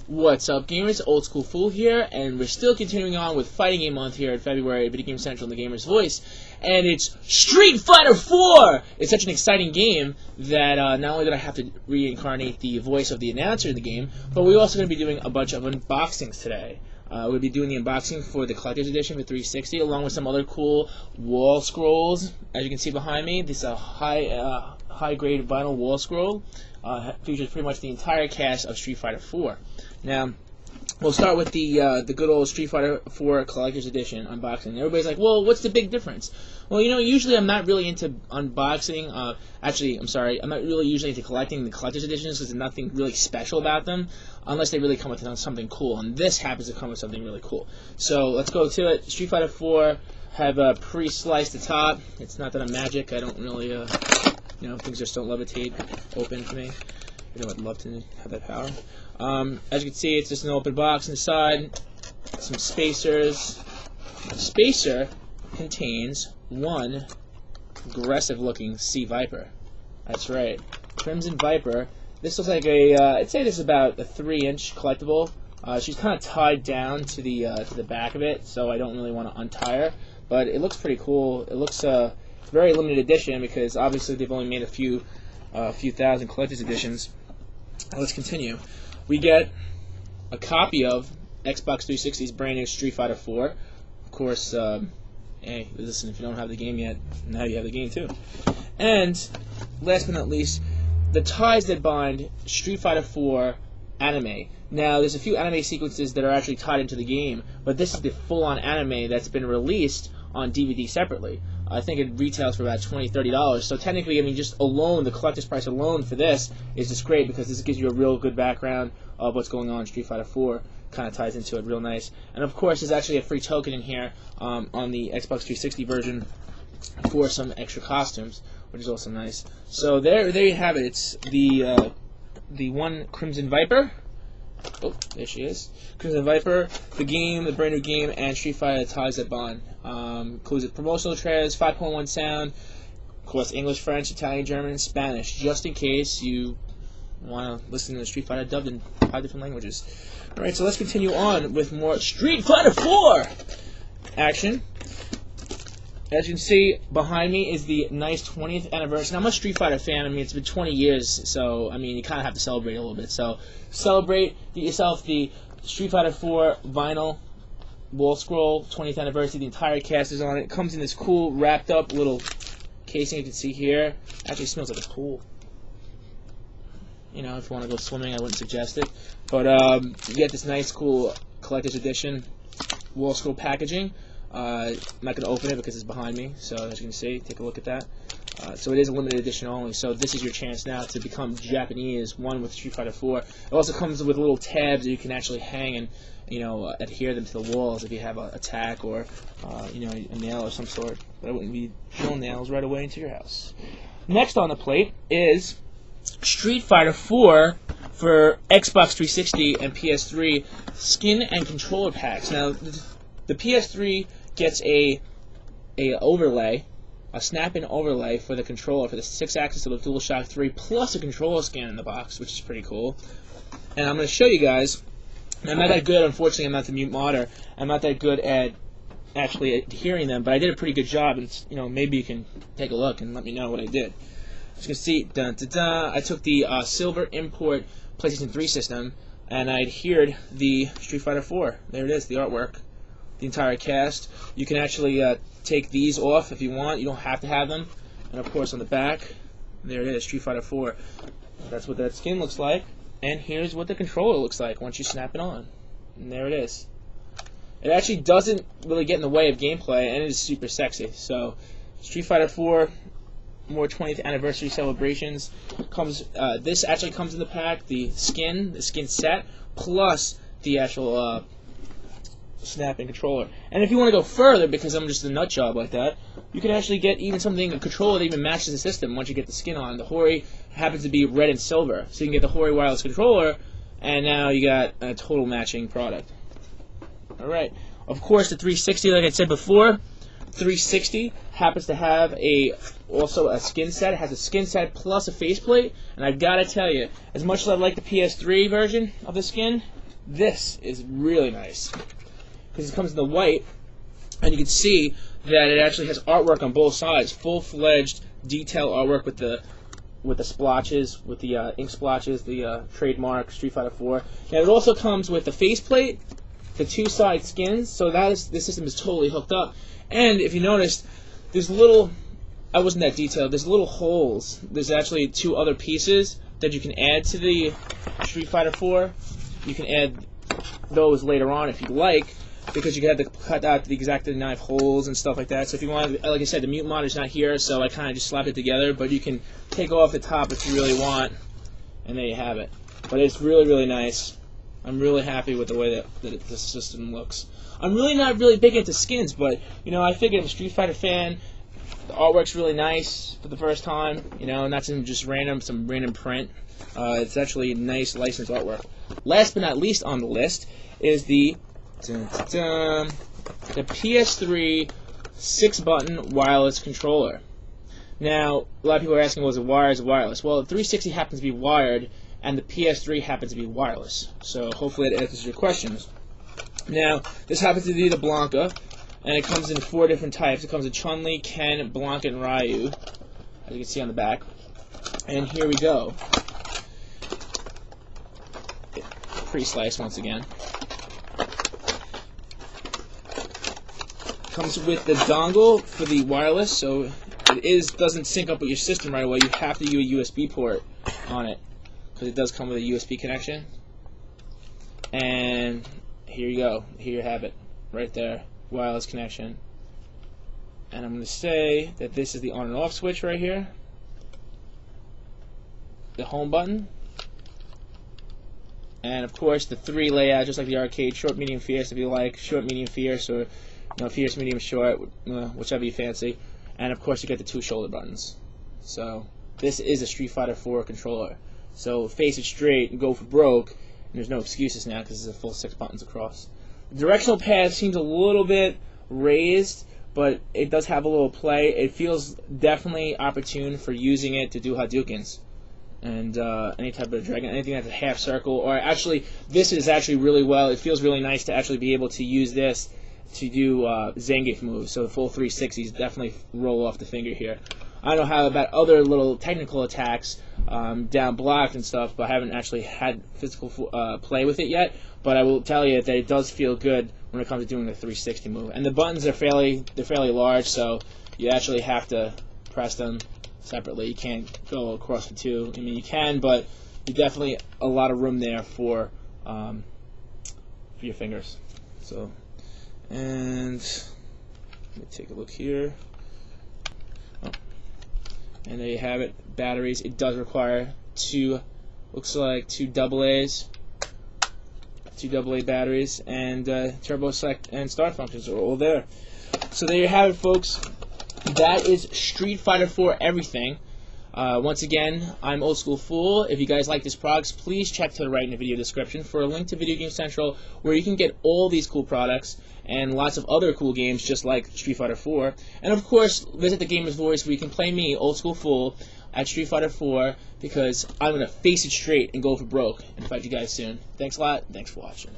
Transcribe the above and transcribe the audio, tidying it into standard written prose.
What's up, gamers? Old School Fool here, and we're still continuing on with Fighting Game Month here in February at Video Game Central and the Gamer's Voice, and it's Street Fighter 4! It's such an exciting game that not only did I have to reincarnate the voice of the announcer in the game, but we're also going to be doing a bunch of unboxings today. We'll be doing the unboxing for the Collector's Edition for 360, along with some other cool wall scrolls. As you can see behind me, this is a high-grade vinyl wall scroll. Features pretty much the entire cast of Street Fighter 4. Now, we'll start with the good old Street Fighter 4 Collector's Edition unboxing. Everybody's like, well, what's the big difference? Well, you know, usually I'm not really into unboxing. I'm not really usually into collecting the Collector's Editions because there's nothing really special about them, unless they really come with something cool. And this happens to come with something really cool. So let's go to it. Street Fighter 4 have pre-sliced the top. It's not that I'm magic. I don't really, things just don't levitate open for me. I'd love to have that power. As you can see, it's just an open box inside. Some spacers. The spacer contains one aggressive-looking Sea Viper. That's right, Crimson Viper. This looks like I'd say this is about a 3-inch collectible. She's kind of tied down to the back of it, so I don't really want to untie her. But it looks pretty cool. It looks very limited edition because obviously they've only made a few thousand collector's editions. Let's continue. We get a copy of Xbox 360's brand new Street Fighter 4. Of course, hey, listen, if you don't have the game yet, now you have the game too. And last but not least, the ties that bind Street Fighter 4 anime. Now, there's a few anime sequences that are actually tied into the game, but this is the full-on anime that's been released on DVD separately. I think it retails for about $20, $30. So technically, I mean, just alone, the collector's price alone for this is just great because this gives you a real good background of what's going on in Street Fighter 4. Kind of ties into it real nice. And of course, there's actually a free token in here on the Xbox 360 version for some extra costumes, which is also nice. So there you have it. It's the one Crimson Viper. Oh, there she is. Crimson Viper, the game, the brand new game, and Street Fighter ties that bond. Includes promotional trailers, 5.1 sound, of course, English, French, Italian, German, and Spanish, just in case you want to listen to the Street Fighter dubbed in 5 different languages. Alright, so let's continue on with more Street Fighter 4 action. As you can see, behind me is the nice 20th anniversary. Now, I'm a Street Fighter fan. I mean, it's been 20 years, so, I mean, you kind of have to celebrate a little bit. So, celebrate, get yourself the Street Fighter 4 vinyl wall scroll, 20th anniversary. The entire cast is on it. It comes in this cool, wrapped-up little casing you can see here. Actually smells like a pool. You know, if you want to go swimming, I wouldn't suggest it. But you get this nice, cool collector's edition wall scroll packaging. I'm not going to open it because it's behind me, so as you can see, take a look at that. So it is a limited edition only, so this is your chance now to become Japanese, one with Street Fighter 4. It also comes with little tabs that you can actually hang and, adhere them to the walls if you have a tack or, a nail of some sort. But I wouldn't be drilling nails right away into your house. Next on the plate is Street Fighter 4 for Xbox 360 and PS3 skin and controller packs. Now, the PS3 gets a overlay, a snap-in overlay for the controller for the 6-axis of the DualShock 3, plus a controller scan in the box, which is pretty cool. And I'm going to show you guys. I'm not that good, unfortunately. I'm not the mute modder. I'm not that good at actually adhering them, but I did a pretty good job. And maybe you can take a look and let me know what I did. As you can see, I took the silver import PlayStation 3 system and I adhered the Street Fighter 4. There it is, the artwork. The entire cast. You can actually take these off if you want. You don't have to have them. And of course on the back, there it is, Street Fighter 4. That's what that skin looks like. And here's what the controller looks like once you snap it on. And there it is. It actually doesn't really get in the way of gameplay, and it is super sexy. So, Street Fighter 4, more 20th anniversary celebrations. This actually comes in the pack, the skin set, plus the actual snap-in controller. And if you want to go further, because I'm just a nut job like that, you can actually get even a controller that even matches the system once you get the skin on. The Hori happens to be red and silver, so you can get the Hori wireless controller, and now you got a total matching product. Alright, of course the 360, like I said before, 360 happens to have also a skin set. It has a skin set plus a faceplate, and I've got to tell you, as much as I like the PS3 version of the skin, this is really nice because it comes in the white, and you can see that it actually has artwork on both sides, full-fledged detail artwork with the splotches, with the ink splotches, the trademark Street Fighter 4. Now it also comes with the faceplate, the two-side skins, so this system is totally hooked up. And if you noticed, there's little, I wasn't that detailed, there's little holes. There's actually two other pieces that you can add to the Street Fighter 4. You can add those later on if you like, because you have to cut out the exact knife holes and stuff like that. So if you want, like I said, the mute monitor's not here, so I kind of just slapped it together, but you can take off the top if you really want, and there you have it. But it's really, really nice. I'm really happy with the way that the system looks. I'm really not really big into skins, but, you know, I figured I'm a Street Fighter fan. The artwork's really nice for the first time, you know, not some random print. It's actually nice licensed artwork. Last but not least on the list is the PS3 6-button wireless controller. Now, a lot of people are asking, was it wired or is it wireless? Well, the 360 happens to be wired, and the PS3 happens to be wireless. So hopefully that answers your questions. Now, this happens to be the Blanca, and it comes in 4 different types. It comes in Chun-Li, Ken, Blanca, and Ryu, as you can see on the back. And here we go. Pre-sliced once again. Comes with the dongle for the wireless, so it doesn't sync up with your system right away. You have to use a USB port on it, because it does come with a USB connection. And here you go. Here you have it, right there, wireless connection. And I'm going to say that this is the on and off switch right here. The home button. And of course the 3 layout, just like the arcade, short, medium, fierce if you like, short, medium, fierce, or fierce, medium, short, whichever you fancy. And of course you get the 2 shoulder buttons. So this is a Street Fighter 4 controller. So face it straight and go for broke. And there's no excuses now because it's a full 6 buttons across. The directional pad seems a little bit raised, but it does have a little play. It feels definitely opportune for using it to do Hadoukens. And any type of dragon, anything that's a half circle, or actually, this is actually really well. It feels really nice to actually be able to use this to do Zangief moves. So the full 360s definitely roll off the finger here. I don't know how about other little technical attacks down block and stuff, but I haven't actually had physical play with it yet. But I will tell you that it does feel good when it comes to doing the 360 move. And the buttons are fairly large, so you actually have to press them separately. You can't go across the 2. I mean, you can, but you definitely a lot of room there for your fingers. So, and let me take a look here. Oh. And there you have it. Batteries. It does require 2. Looks like 2 AA's. 2 AA batteries, and turbo select and start functions are all there. So there you have it, folks. That is Street Fighter 4 everything. Once again, I'm Old School Fool. If you guys like this product, please check to the right in the video description for a link to Video Game Central, where you can get all these cool products and lots of other cool games just like Street Fighter 4. And of course, visit the Gamer's Voice, where you can play me, Old School Fool, at Street Fighter 4, because I'm going to face it straight and go for broke and fight you guys soon. Thanks a lot. Thanks for watching.